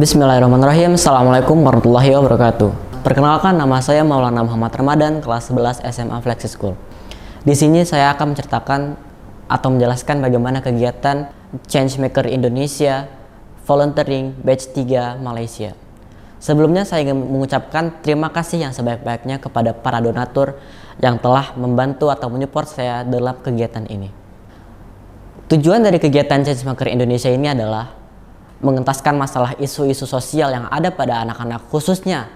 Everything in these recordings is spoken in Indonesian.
Bismillahirrahmanirrahim. Assalamualaikum warahmatullahi wabarakatuh. Perkenalkan, nama saya Maulana Muhammad Ramadan, kelas 11 SMA Flexi School. Di sini saya akan menceritakan atau menjelaskan bagaimana kegiatan Changemaker Indonesia Volunteering Batch 3 Malaysia. Sebelumnya saya ingin mengucapkan terima kasih yang sebaik-baiknya kepada para donatur yang telah membantu atau menyupport saya dalam kegiatan ini. Tujuan dari kegiatan Changemaker Indonesia ini adalah mengentaskan masalah isu-isu sosial yang ada pada anak-anak, khususnya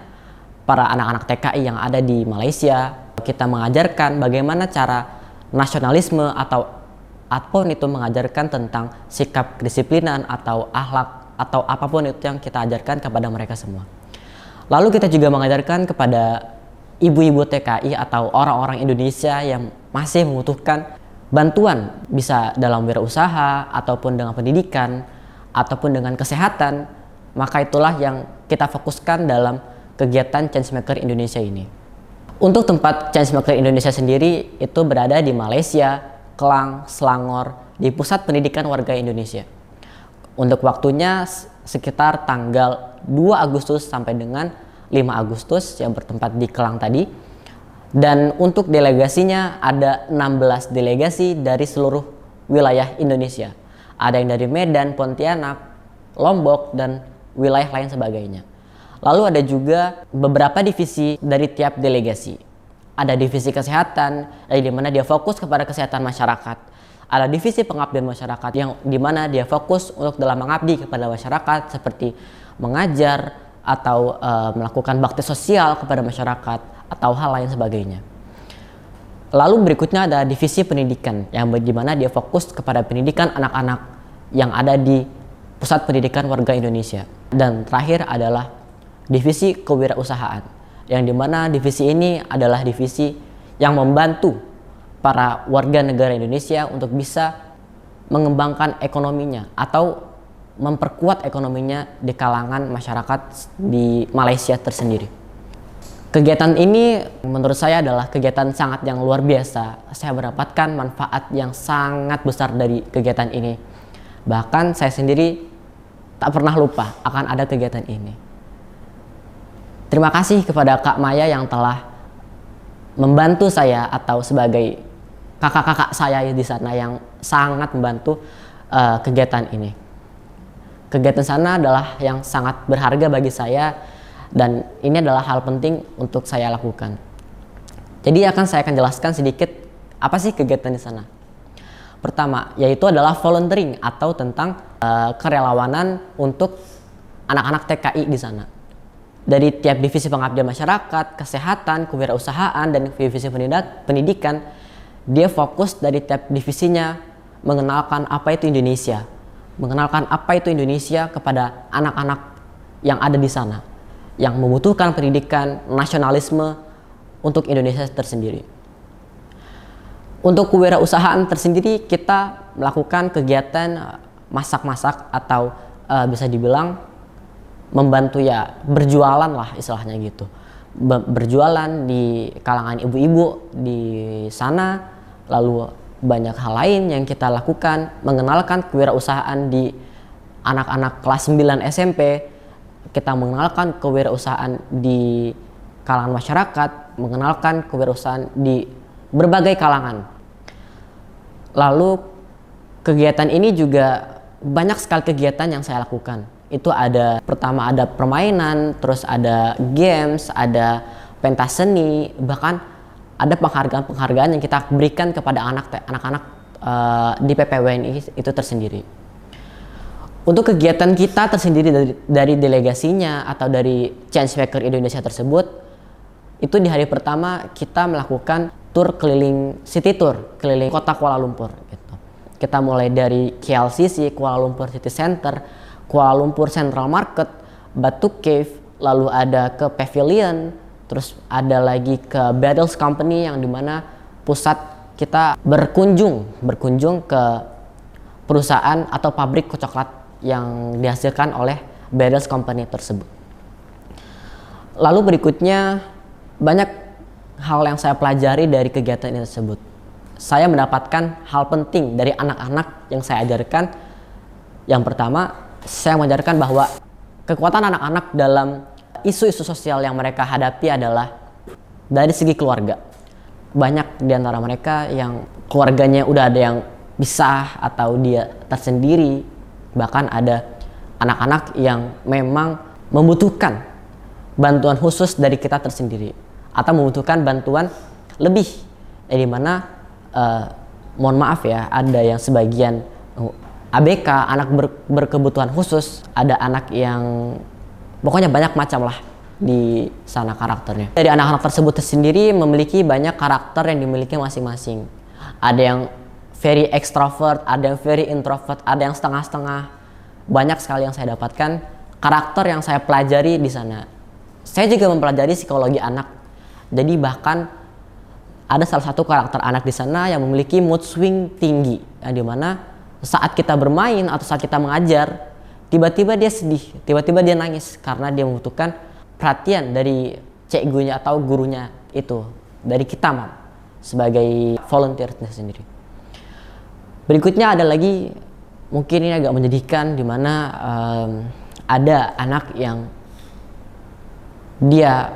para anak-anak TKI yang ada di Malaysia. Kita mengajarkan bagaimana cara nasionalisme atau apapun itu, mengajarkan tentang sikap kedisiplinan atau akhlak atau apapun itu yang kita ajarkan kepada mereka semua. Lalu kita juga mengajarkan kepada ibu-ibu TKI atau orang-orang Indonesia yang masih membutuhkan bantuan, bisa dalam wirausaha ataupun dengan pendidikan ataupun dengan kesehatan, maka itulah yang kita fokuskan dalam kegiatan Changemaker Indonesia ini. Untuk tempat Changemaker Indonesia sendiri itu berada di Malaysia, Klang, Selangor, di Pusat Pendidikan Warga Indonesia. Untuk waktunya sekitar tanggal 2 Agustus sampai dengan 5 Agustus yang bertempat di Klang tadi. Dan untuk delegasinya ada 16 delegasi dari seluruh wilayah Indonesia. Ada yang dari Medan, Pontianak, Lombok, dan wilayah lain sebagainya. Lalu ada juga beberapa divisi dari tiap delegasi. Ada divisi kesehatan, di mana dia fokus kepada kesehatan masyarakat. Ada divisi pengabdian masyarakat yang dimana dia fokus untuk dalam mengabdi kepada masyarakat, seperti mengajar atau melakukan bakti sosial kepada masyarakat atau hal lain sebagainya. Lalu berikutnya ada divisi pendidikan yang dimana dia fokus kepada pendidikan anak-anak yang ada di Pusat Pendidikan Warga Indonesia. Dan terakhir adalah divisi kewirausahaan yang dimana divisi ini adalah divisi yang membantu para warga negara Indonesia untuk bisa mengembangkan ekonominya atau memperkuat ekonominya di kalangan masyarakat di Malaysia tersendiri. Kegiatan ini menurut saya adalah kegiatan sangat yang luar biasa. Saya mendapatkan manfaat yang sangat besar dari kegiatan ini. Bahkan saya sendiri tak pernah lupa akan ada kegiatan ini. Terima kasih kepada Kak Maya yang telah membantu saya atau sebagai kakak-kakak saya di sana yang sangat membantu kegiatan ini. Kegiatan sana adalah yang sangat berharga bagi saya. Dan ini adalah hal penting untuk saya lakukan. Jadi saya akan jelaskan sedikit apa sih kegiatan di sana. Pertama, yaitu adalah volunteering atau tentang kerelawanan untuk anak-anak TKI di sana. Dari tiap divisi pengabdian masyarakat, kesehatan, kewirausahaan, dan divisi pendidikan, dia fokus dari tiap divisinya mengenalkan apa itu Indonesia, mengenalkan apa itu Indonesia kepada anak-anak yang ada di sana, yang membutuhkan pendidikan nasionalisme untuk Indonesia tersendiri. Untuk kewirausahaan tersendiri kita melakukan kegiatan masak-masak atau bisa dibilang membantu ya berjualan lah istilahnya gitu. Berjualan di kalangan ibu-ibu di sana, lalu banyak hal lain yang kita lakukan, mengenalkan kewirausahaan di anak-anak kelas 9 SMP. Kita mengenalkan kewirausahaan di kalangan masyarakat, mengenalkan kewirausahaan di berbagai kalangan. Lalu kegiatan ini juga banyak sekali kegiatan yang saya lakukan. Itu ada, pertama ada permainan, terus ada games, ada pentas seni, bahkan ada penghargaan-penghargaan yang kita berikan kepada anak-anak di PPWNI itu tersendiri. Untuk kegiatan kita tersendiri dari delegasinya atau dari Changemaker Indonesia tersebut, itu di hari pertama kita melakukan tur keliling, city tour, keliling kota Kuala Lumpur gitu. Kita mulai dari KLCC, Kuala Lumpur City Center, Kuala Lumpur Central Market, Batu Cave, lalu ada ke Pavilion, terus ada lagi ke Battles Company yang dimana pusat kita berkunjung ke perusahaan atau pabrik coklat yang dihasilkan oleh Battles Company tersebut. Lalu berikutnya banyak hal yang saya pelajari dari kegiatan ini tersebut. Saya mendapatkan hal penting dari anak-anak yang saya ajarkan. Yang pertama, saya mengajarkan bahwa kekuatan anak-anak dalam isu-isu sosial yang mereka hadapi adalah dari segi keluarga. Banyak di antara mereka yang keluarganya udah ada yang pisah atau dia tersendiri, bahkan ada anak-anak yang memang membutuhkan bantuan khusus dari kita tersendiri atau membutuhkan bantuan lebih, di mana mohon maaf ya, ada yang sebagian ABK, anak berkebutuhan khusus, ada anak yang pokoknya banyak macam lah di sana karakternya. Dari anak-anak tersebut sendiri memiliki banyak karakter yang dimiliki masing-masing. Ada yang very extrovert, ada yang very introvert, ada yang setengah-setengah. Banyak sekali yang saya dapatkan, karakter yang saya pelajari di sana. Saya juga mempelajari psikologi anak. Jadi bahkan ada salah satu karakter anak di sana yang memiliki mood swing tinggi, yang dimana saat kita bermain atau saat kita mengajar, tiba-tiba dia sedih, tiba-tiba dia nangis karena dia membutuhkan perhatian dari cikgunya atau gurunya itu, dari kita sebagai volunteer sendiri. Berikutnya ada lagi, mungkin ini agak menyedihkan, di mana ada anak yang dia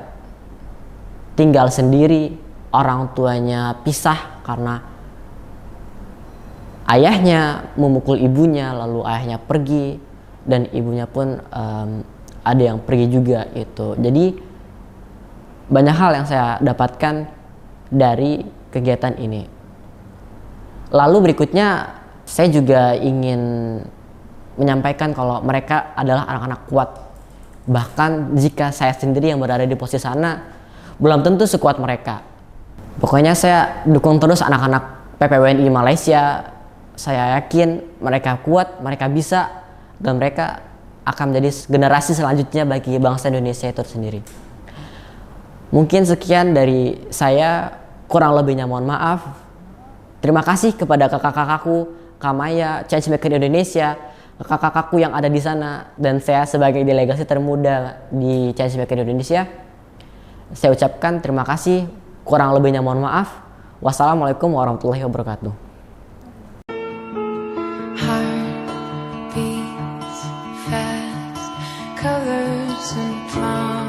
tinggal sendiri, orang tuanya pisah karena ayahnya memukul ibunya, lalu ayahnya pergi dan ibunya pun ada yang pergi juga itu. Jadi banyak hal yang saya dapatkan dari kegiatan ini. Lalu berikutnya saya juga ingin menyampaikan kalau mereka adalah anak-anak kuat. Bahkan jika saya sendiri yang berada di posisi sana, belum tentu sekuat mereka. Pokoknya saya dukung terus anak-anak PPWNI Malaysia. Saya yakin mereka kuat, mereka bisa, dan mereka akan menjadi generasi selanjutnya bagi bangsa Indonesia itu sendiri. Mungkin sekian dari saya, kurang lebihnya mohon maaf. Terima kasih kepada kakak-kakakku, Kamaya, Changemaker Indonesia, kakak-kakakku yang ada di sana, dan saya sebagai delegasi termuda di Changemaker Indonesia. Saya ucapkan terima kasih, kurang lebihnya mohon maaf. Wassalamualaikum warahmatullahi wabarakatuh. Heartbeats fast, colors and promise.